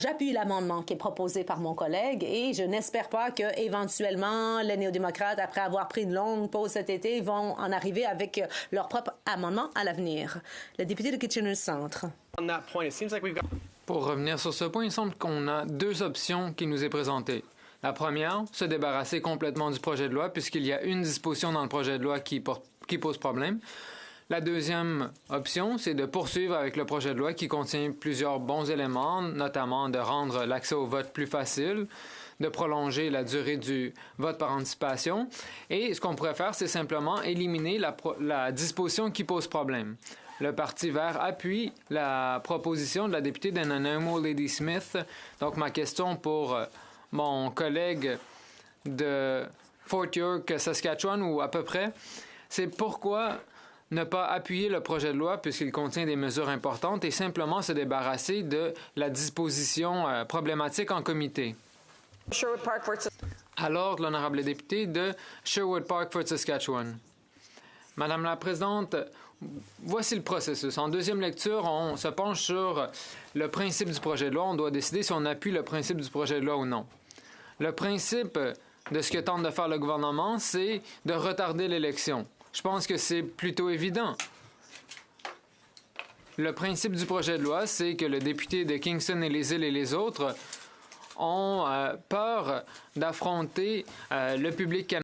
J'appuie l'amendement qui est proposé par mon collègue et je n'espère pas qu'éventuellement les néo-démocrates, après avoir pris une longue pause cet été, vont en arriver avec leur propre amendement à l'avenir. Le député de Kitchener-Centre. Pour revenir sur ce point, il semble qu'on a deux options qui nous est présentées. La première, se débarrasser complètement du projet de loi puisqu'il y a une disposition dans le projet de loi qui pose problème. La deuxième option, c'est de poursuivre avec le projet de loi qui contient plusieurs bons éléments, notamment de rendre l'accès au vote plus facile, de prolonger la durée du vote par anticipation. Et ce qu'on pourrait faire, c'est simplement éliminer la disposition qui pose problème. Le Parti vert appuie la proposition de la députée de Nanaimo, Lady Smith. Donc, ma question pour mon collègue de Fort York, Saskatchewan, ou à peu près, c'est pourquoi ne pas appuyer le projet de loi puisqu'il contient des mesures importantes et simplement se débarrasser de la disposition problématique en comité. Alors, l'honorable député de Sherwood Park, Fort Saskatchewan. Madame la Présidente, voici le processus. En deuxième lecture, on se penche sur le principe du projet de loi. On doit décider si on appuie le principe du projet de loi ou non. Le principe de ce que tente de faire le gouvernement, c'est de retarder l'élection. Je pense que c'est plutôt évident. Le principe du projet de loi, c'est que le député de Kingston et les îles et les autres ont peur d'affronter le public canadien.